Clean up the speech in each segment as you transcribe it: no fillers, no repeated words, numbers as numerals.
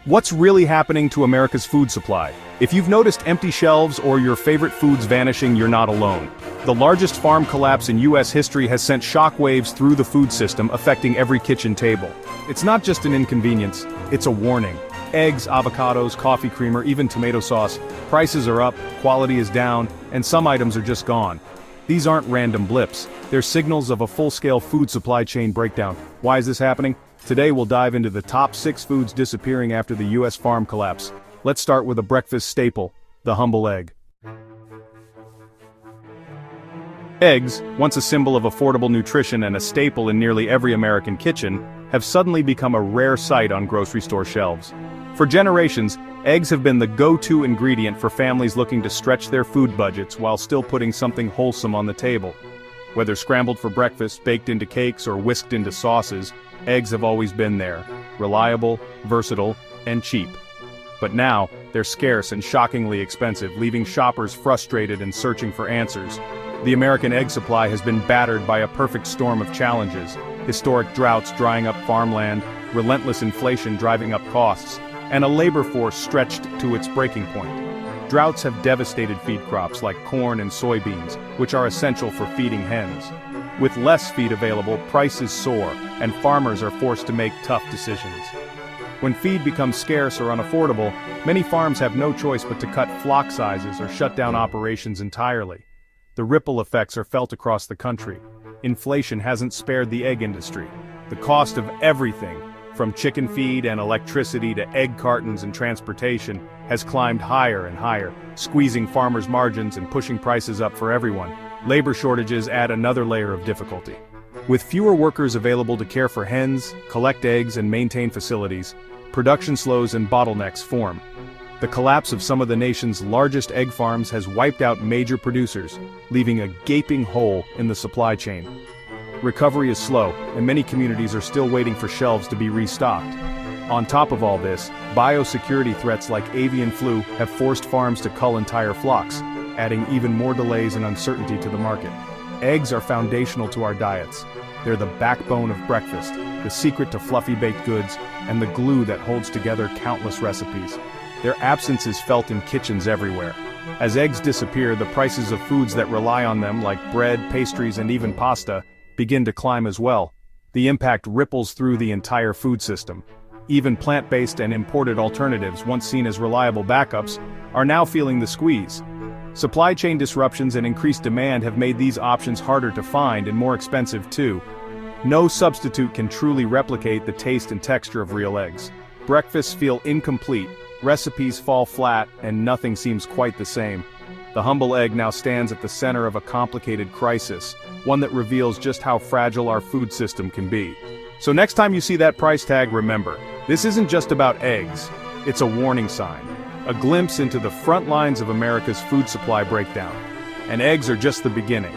What's really happening to America's food supply? If you've noticed empty shelves or your favorite foods vanishing, you're not alone. The largest farm collapse in U.S. history has sent shockwaves through the food system, affecting every kitchen table. It's not just an inconvenience, it's a warning. Eggs, avocados, coffee creamer, even tomato sauce, prices are up, quality is down, and some items are just gone. These aren't random blips, they're signals of a full-scale food supply chain breakdown. Why is this happening? Today we'll dive into the top 6 foods disappearing after the U.S. farm collapse. Let's start with a breakfast staple, the humble egg. Eggs, once a symbol of affordable nutrition and a staple in nearly every American kitchen, have suddenly become a rare sight on grocery store shelves. For generations, eggs have been the go-to ingredient for families looking to stretch their food budgets while still putting something wholesome on the table. Whether scrambled for breakfast, baked into cakes, or whisked into sauces, eggs have always been there, reliable, versatile, and cheap. But now, they're scarce and shockingly expensive, leaving shoppers frustrated and searching for answers. The American egg supply has been battered by a perfect storm of challenges: historic droughts drying up farmland, relentless inflation driving up costs, and a labor force stretched to its breaking point. Droughts have devastated feed crops like corn and soybeans, which are essential for feeding hens. With less feed available, prices soar, and farmers are forced to make tough decisions. When feed becomes scarce or unaffordable, many farms have no choice but to cut flock sizes or shut down operations entirely. The ripple effects are felt across the country. Inflation hasn't spared the egg industry. The cost of everything, from chicken feed and electricity to egg cartons and transportation, has climbed higher and higher, squeezing farmers' margins and pushing prices up for everyone. Labor shortages add another layer of difficulty. With fewer workers available to care for hens, collect eggs, and maintain facilities, production slows and bottlenecks form. The collapse of some of the nation's largest egg farms has wiped out major producers, leaving a gaping hole in the supply chain. Recovery is slow, and many communities are still waiting for shelves to be restocked. On top of all this, biosecurity threats like avian flu have forced farms to cull entire flocks, adding even more delays and uncertainty to the market. Eggs are foundational to our diets. They're the backbone of breakfast, the secret to fluffy baked goods, and the glue that holds together countless recipes. Their absence is felt in kitchens everywhere. As eggs disappear, the prices of foods that rely on them, like bread, pastries, and even pasta, begin to climb as well. The impact ripples through the entire food system. Even plant-based and imported alternatives, once seen as reliable backups, are now feeling the squeeze. Supply chain disruptions and increased demand have made these options harder to find and more expensive too. No substitute can truly replicate the taste and texture of real eggs. Breakfasts feel incomplete, recipes fall flat, and nothing seems quite the same. The humble egg now stands at the center of a complicated crisis, one that reveals just how fragile our food system can be. So next time you see that price tag, remember, this isn't just about eggs, it's a warning sign, a glimpse into the front lines of America's food supply breakdown. And eggs are just the beginning.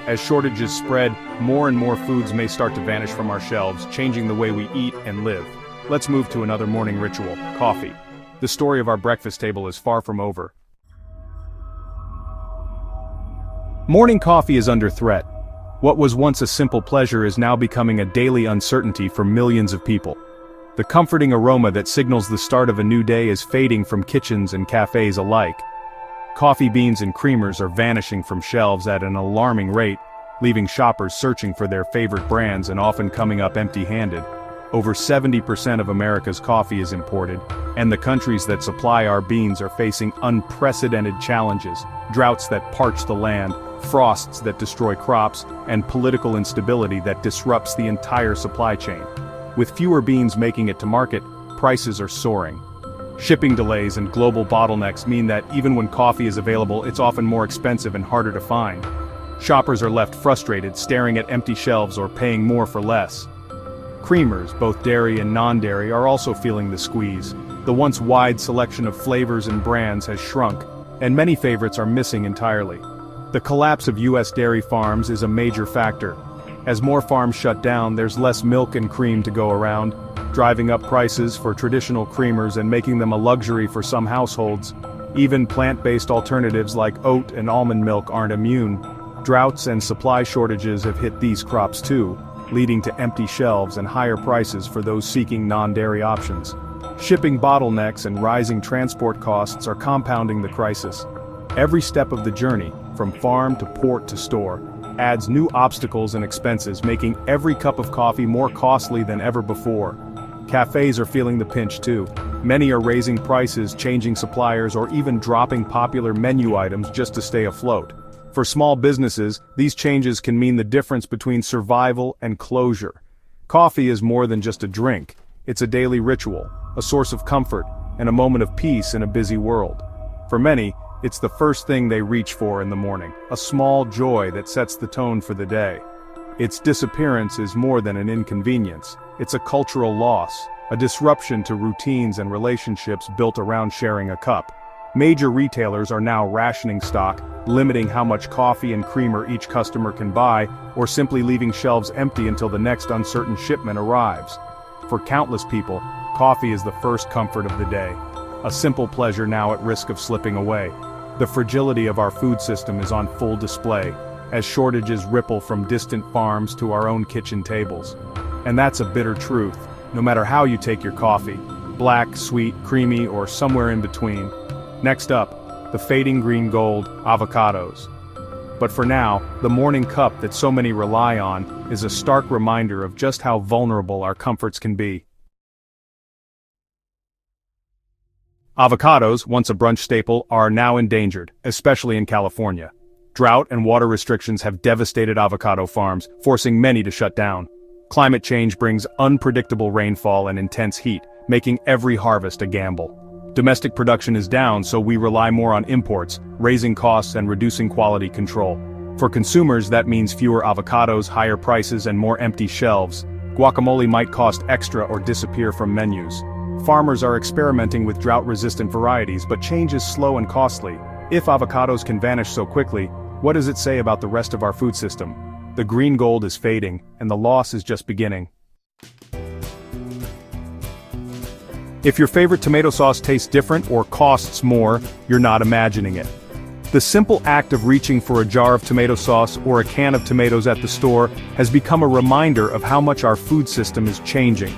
As shortages spread, more and more foods may start to vanish from our shelves, changing the way we eat and live. Let's move to another morning ritual, coffee. The story of our breakfast table is far from over. Morning coffee is under threat. What was once a simple pleasure is now becoming a daily uncertainty for millions of people. The comforting aroma that signals the start of a new day is fading from kitchens and cafes alike. Coffee beans and creamers are vanishing from shelves at an alarming rate, leaving shoppers searching for their favorite brands and often coming up empty-handed. Over 70% of America's coffee is imported, and the countries that supply our beans are facing unprecedented challenges: droughts that parch the land, frosts that destroy crops, and political instability that disrupts the entire supply chain. With fewer beans making it to market, prices are soaring. Shipping delays and global bottlenecks mean that even when coffee is available, it's often more expensive and harder to find. Shoppers are left frustrated, staring at empty shelves or paying more for less. Creamers, both dairy and non-dairy, are also feeling the squeeze. The once wide selection of flavors and brands has shrunk, and many favorites are missing entirely. The collapse of U.S. dairy farms is a major factor. As more farms shut down, there's less milk and cream to go around, driving up prices for traditional creamers and making them a luxury for some households. Even plant-based alternatives like oat and almond milk aren't immune. Droughts and supply shortages have hit these crops too, leading to empty shelves and higher prices for those seeking non-dairy options. Shipping bottlenecks and rising transport costs are compounding the crisis. Every step of the journey, from farm to port to store, adds new obstacles and expenses, making every cup of coffee more costly than ever before. Cafes are feeling the pinch too. Many are raising prices, changing suppliers, or even dropping popular menu items just to stay afloat. For small businesses, these changes can mean the difference between survival and closure. Coffee is more than just a drink. It's a daily ritual, a source of comfort, and a moment of peace in a busy world. For many, it's the first thing they reach for in the morning, a small joy that sets the tone for the day. Its disappearance is more than an inconvenience. It's a cultural loss, a disruption to routines and relationships built around sharing a cup. Major retailers are now rationing stock, limiting how much coffee and creamer each customer can buy, or simply leaving shelves empty until the next uncertain shipment arrives. For countless people, coffee is the first comfort of the day, a simple pleasure now at risk of slipping away. The fragility of our food system is on full display, as shortages ripple from distant farms to our own kitchen tables. And that's a bitter truth, no matter how you take your coffee, black, sweet, creamy, or somewhere in between. Next up, the fading green gold, avocados. But for now, the morning cup that so many rely on is a stark reminder of just how vulnerable our comforts can be. Avocados, once a brunch staple, are now endangered, especially in California. Drought and water restrictions have devastated avocado farms, forcing many to shut down. Climate change brings unpredictable rainfall and intense heat, making every harvest a gamble. Domestic production is down, so we rely more on imports, raising costs and reducing quality control. For consumers, that means fewer avocados, higher prices, and more empty shelves. Guacamole might cost extra or disappear from menus. Farmers are experimenting with drought-resistant varieties, but change is slow and costly. If avocados can vanish so quickly, what does it say about the rest of our food system? The green gold is fading, and the loss is just beginning. If your favorite tomato sauce tastes different or costs more, you're not imagining it. The simple act of reaching for a jar of tomato sauce or a can of tomatoes at the store has become a reminder of how much our food system is changing.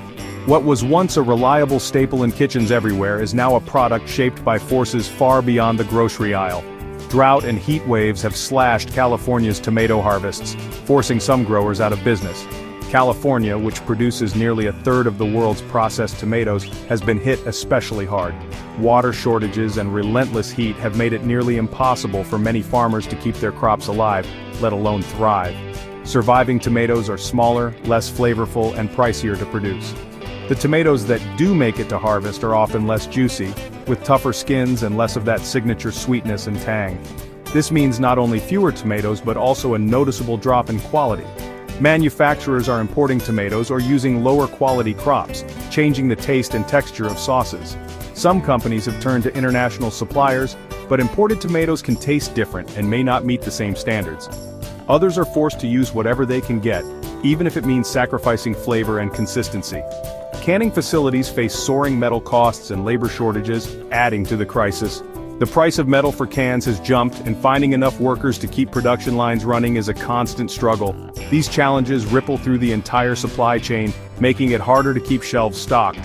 What was once a reliable staple in kitchens everywhere is now a product shaped by forces far beyond the grocery aisle. Drought and heat waves have slashed California's tomato harvests, forcing some growers out of business. California, which produces nearly a third of the world's processed tomatoes, has been hit especially hard. Water shortages and relentless heat have made it nearly impossible for many farmers to keep their crops alive, let alone thrive. Surviving tomatoes are smaller, less flavorful, and pricier to produce. The tomatoes that do make it to harvest are often less juicy, with tougher skins and less of that signature sweetness and tang. This means not only fewer tomatoes but also a noticeable drop in quality. Manufacturers are importing tomatoes or using lower quality crops, changing the taste and texture of sauces. Some companies have turned to international suppliers, but imported tomatoes can taste different and may not meet the same standards. Others are forced to use whatever they can get, even if it means sacrificing flavor and consistency. Canning facilities face soaring metal costs and labor shortages, adding to the crisis. The price of metal for cans has jumped, and finding enough workers to keep production lines running is a constant struggle. These challenges ripple through the entire supply chain, making it harder to keep shelves stocked.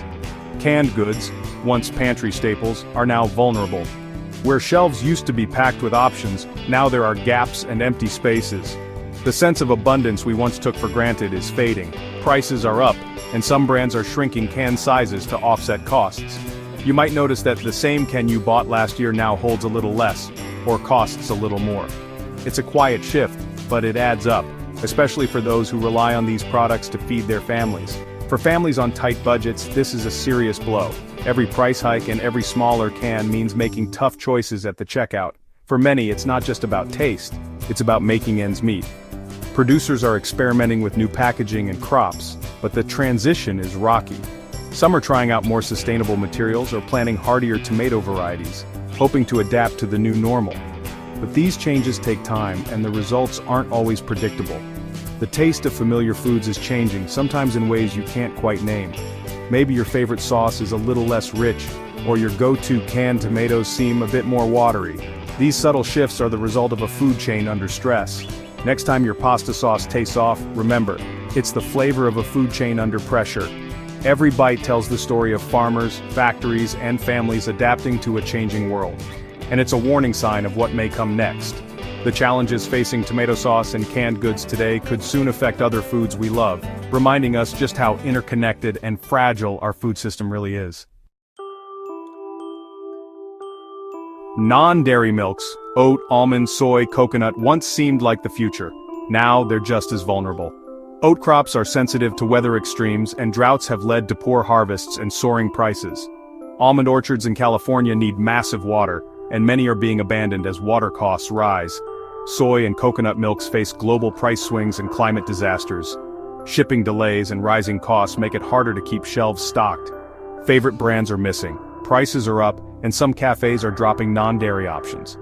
Canned goods, once pantry staples, are now vulnerable. Where shelves used to be packed with options, now there are gaps and empty spaces. The sense of abundance we once took for granted is fading. Prices are up, and some brands are shrinking can sizes to offset costs. You might notice that the same can you bought last year now holds a little less, or costs a little more. It's a quiet shift, but it adds up, especially for those who rely on these products to feed their families. For families on tight budgets, this is a serious blow. Every price hike and every smaller can means making tough choices at the checkout. For many, it's not just about taste, it's about making ends meet. Producers are experimenting with new packaging and crops, but the transition is rocky. Some are trying out more sustainable materials or planting hardier tomato varieties, hoping to adapt to the new normal. But these changes take time, and the results aren't always predictable. The taste of familiar foods is changing, sometimes in ways you can't quite name. Maybe your favorite sauce is a little less rich, or your go-to canned tomatoes seem a bit more watery. These subtle shifts are the result of a food chain under stress. Next time your pasta sauce tastes off, remember, it's the flavor of a food chain under pressure. Every bite tells the story of farmers, factories, and families adapting to a changing world. And it's a warning sign of what may come next. The challenges facing tomato sauce and canned goods today could soon affect other foods we love, reminding us just how interconnected and fragile our food system really is. Non-dairy milks, oat, almond, soy, coconut once seemed like the future. Now they're just as vulnerable. Oat crops are sensitive to weather extremes, and droughts have led to poor harvests and soaring prices. Almond orchards in California need massive water, and many are being abandoned as water costs rise. Soy and coconut milks face global price swings and climate disasters. Shipping delays and rising costs make it harder to keep shelves stocked. Favorite brands are missing, prices are up, and some cafes are dropping non-dairy options.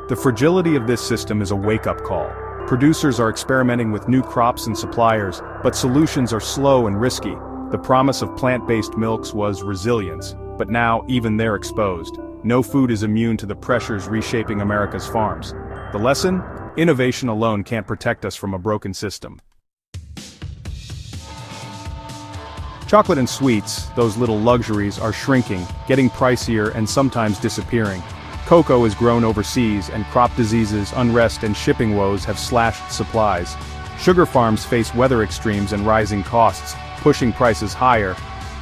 The fragility of this system is a wake-up call. Producers are experimenting with new crops and suppliers, but solutions are slow and risky. The promise of plant-based milks was resilience, but now even they're exposed. No food is immune to the pressures reshaping America's farms. The lesson? Innovation alone can't protect us from a broken system. Chocolate and sweets, those little luxuries, are shrinking, getting pricier and sometimes disappearing. Cocoa is grown overseas, and crop diseases, unrest, and shipping woes have slashed supplies. Sugar farms face weather extremes and rising costs, pushing prices higher.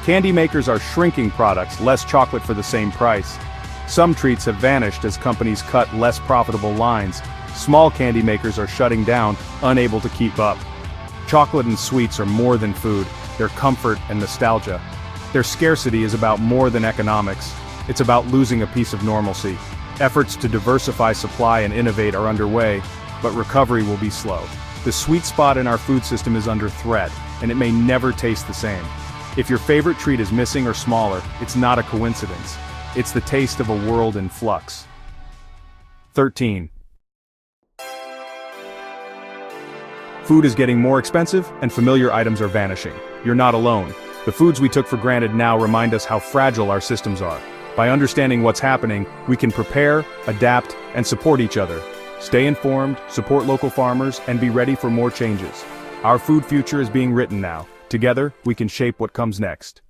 Candy makers are shrinking products, less chocolate for the same price. Some treats have vanished as companies cut less profitable lines. Small candy makers are shutting down, unable to keep up. Chocolate and sweets are more than food, they're comfort and nostalgia. Their scarcity is about more than economics. It's about losing a piece of normalcy. Efforts to diversify supply and innovate are underway, but recovery will be slow. The sweet spot in our food system is under threat, and it may never taste the same. If your favorite treat is missing or smaller, it's not a coincidence. It's the taste of a world in flux. 13. Food is getting more expensive, and familiar items are vanishing. You're not alone. The foods we took for granted now remind us how fragile our systems are. By understanding what's happening, we can prepare, adapt, and support each other. Stay informed, support local farmers, and be ready for more changes. Our food future is being written now. Together, we can shape what comes next.